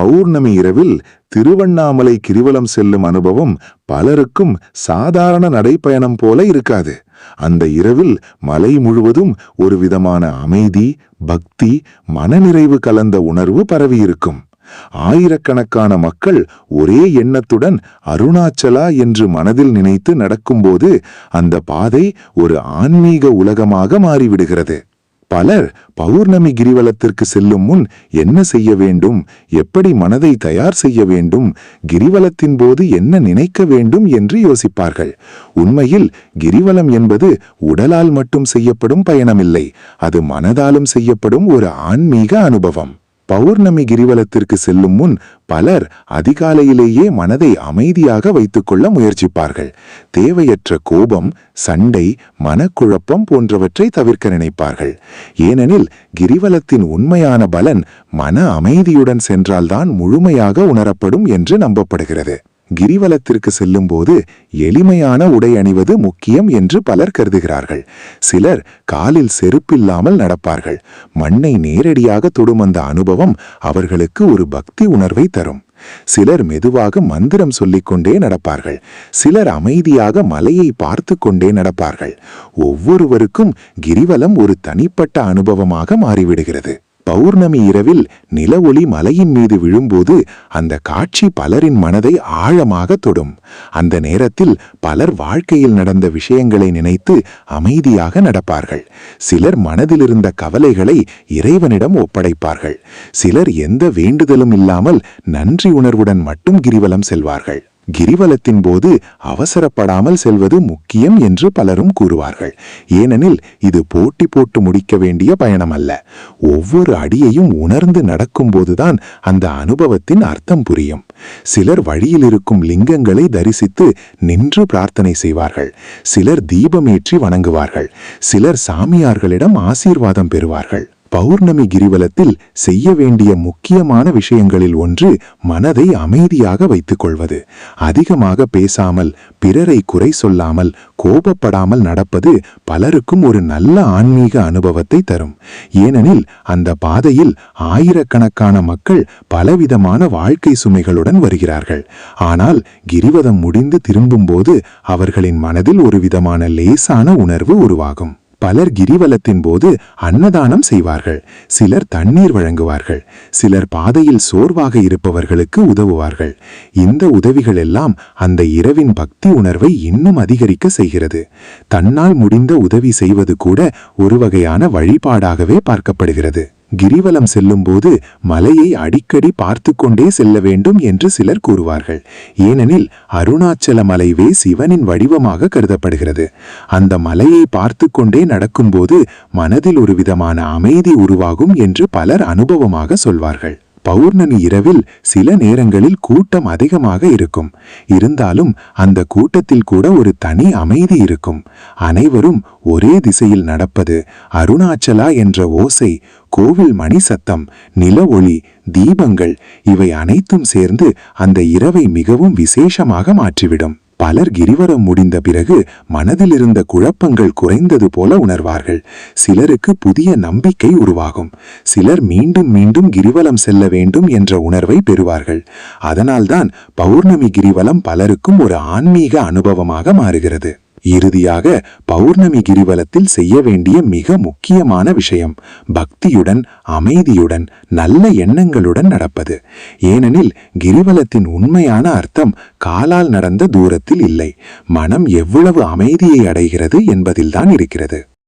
பௌர்ணமி இரவில் திருவண்ணாமலை கிரிவலம் செல்லும் அனுபவம் பலருக்கும் சாதாரண நடைப்பயணம் போல இருக்காது. அந்த இரவில் மலை முழுவதும் ஒரு விதமான அமைதி, பக்தி, மனநிறைவு கலந்த உணர்வு பரவியிருக்கும். ஆயிரக்கணக்கான மக்கள் ஒரே எண்ணத்துடன் அருணாச்சலா என்று மனதில் நினைத்து நடக்கும்போது அந்த பாதை ஒரு ஆன்மீக உலகமாக மாறிவிடுகிறது. பலர் பௌர்ணமி கிரிவலத்திற்கு செல்லும் முன் என்ன செய்ய வேண்டும், எப்படி மனதை தயார் செய்ய வேண்டும், கிரிவலத்தின் போது என்ன நினைக்க வேண்டும் என்று யோசிப்பார்கள். உண்மையில் கிரிவலம் என்பது உடலால் மட்டும் செய்யப்படும் பயணமில்லை, அது மனதாலும் செய்யப்படும் ஒரு ஆன்மீக அனுபவம். பௌர்ணமி கிரிவலத்திற்கு செல்லும் முன் பலர் அதிகாலையிலேயே மனதை அமைதியாக வைத்துக்கொள்ள முயற்சிப்பார்கள். தேவையற்ற கோபம், சண்டை, மனக்குழப்பம் போன்றவற்றை தவிர்க்க நினைப்பார்கள். ஏனெனில் கிரிவலத்தின் உண்மையான பலன் மன அமைதியுடன் சென்றால்தான் முழுமையாக உணரப்படும் என்று நம்பப்படுகிறது. கிரிவலத்திற்கு செல்லும்போது எளிமையான உடை அணிவது முக்கியம் என்று பலர் கருதுகிறார்கள். சிலர் காலில் செருப்பில்லாமல் நடப்பார்கள். மண்ணை நேரடியாக தொடும் அந்த அனுபவம் அவர்களுக்கு ஒரு பக்தி உணர்வை தரும். சிலர் மெதுவாக மந்திரம் சொல்லிக்கொண்டே நடப்பார்கள். சிலர் அமைதியாக மலையை பார்த்து கொண்டே நடப்பார்கள். ஒவ்வொருவருக்கும் கிரிவலம் ஒரு தனிப்பட்ட அனுபவமாக மாறிவிடுகிறது. பௌர்ணமி இரவில் நில ஒளி மலையின் மீது விழும்போது அந்த காட்சி பலரின் மனதை ஆழமாக தொடும். அந்த நேரத்தில் பலர் வாழ்க்கையில் நடந்த விஷயங்களை நினைத்து அமைதியாக நடப்பார்கள். சிலர் மனதிலிருந்த கவலைகளை இறைவனிடம் ஒப்படைப்பார்கள். சிலர் எந்த வேண்டுதலும் இல்லாமல் நன்றி உணர்வுடன் மட்டும் கிரிவலம் செல்வார்கள். கிரிவலத்தின் போது அவசரப்படாமல் செல்வது முக்கியம் என்று பலரும் கூறுவார்கள். ஏனெனில் இது போட்டி போட்டு முடிக்க வேண்டிய பயணம் அல்ல. ஒவ்வொரு அடியையும் உணர்ந்து நடக்கும்போதுதான் அந்த அனுபவத்தின் அர்த்தம் புரியும். சிலர் வழியில் இருக்கும் லிங்கங்களை தரிசித்து நின்று பிரார்த்தனை செய்வார்கள். சிலர் தீபமேற்றி வணங்குவார்கள். சிலர் சாமியார்களிடம் ஆசீர்வாதம் பெறுவார்கள். பௌர்ணமி கிரிவலத்தில் செய்ய வேண்டிய முக்கியமான விஷயங்களில் ஒன்று மனதை அமைதியாக வைத்துக் கொள்வது. அதிகமாக பேசாமல், பிறரை குறை சொல்லாமல், கோபப்படாமல் நடப்பது பலருக்கும் ஒரு நல்ல ஆன்மீக அனுபவத்தை தரும். ஏனெனில் அந்த பாதையில் ஆயிரக்கணக்கான மக்கள் பலவிதமான வாழ்க்கை சுமைகளுடன் வருகிறார்கள். ஆனால் கிரிவலம் முடிந்து திரும்பும்போது அவர்களின் மனதில் ஒரு விதமான லேசான உணர்வு உருவாகும். பலர் கிரிவலத்தின் போது அன்னதானம் செய்வார்கள். சிலர் தண்ணீர் வழங்குவார்கள். சிலர் பாதையில் சோர்வாக இருப்பவர்களுக்கு உதவுவார்கள். இந்த உதவிகள் எல்லாம் அந்த இரவின் பக்தி உணர்வை இன்னும் அதிகரிக்க செய்கிறது. தன்னால் முடிந்த உதவி செய்வது கூட ஒரு வகையான வழிபாடாகவே பார்க்கப்படுகிறது. கிரிவலம் செல்லும்போது மலையை அடிக்கடி பார்த்து கொண்டே செல்ல வேண்டும் என்று சிலர் கூறுவார்கள். ஏனெனில் அருணாச்சல மலைவே சிவனின் வடிவமாக கருதப்படுகிறது. அந்த மலையை பார்த்து கொண்டே நடக்கும்போது மனதில் ஒரு விதமான அமைதி உருவாகும் என்று பலர் அனுபவமாக சொல்வார்கள். பௌர்ணமி இரவில் சில நேரங்களில் கூட்டம் அதிகமாக இருக்கும். இருந்தாலும் அந்த கூட்டத்தில் கூட ஒரு தனி அமைதி இருக்கும். அனைவரும் ஒரே திசையில் நடப்பது, அருணாச்சலா என்ற ஓசை, கோவில் மணி சத்தம், நில ஒளி, தீபங்கள் இவை அனைத்தும் சேர்ந்து அந்த இரவை மிகவும் விசேஷமாக மாற்றிவிடும். பலர் கிரிவலம் முடிந்த பிறகு மனதில் இருந்த குழப்பங்கள் குறைந்தது போல உணர்வார்கள். சிலருக்கு புதிய நம்பிக்கை உருவாகும். சிலர் மீண்டும் மீண்டும் கிரிவலம் செல்ல வேண்டும் என்ற உணர்வை பெறுவார்கள். அதனால்தான் பௌர்ணமி கிரிவலம் பலருக்கும் ஒரு ஆன்மீக அனுபவமாக மாறுகிறது. இறுதியாக பௌர்ணமி கிரிவலத்தில் செய்ய வேண்டிய மிக முக்கியமான விஷயம் பக்தியுடன், அமைதியுடன், நல்ல எண்ணங்களுடன் நடப்பது. ஏனெனில் கிரிவலத்தின் உண்மையான அர்த்தம் காலால் நடந்த தூரத்தில் இல்லை, மனம் எவ்வளவு அமைதியை அடைகிறது என்பதில்தான் இருக்கிறது.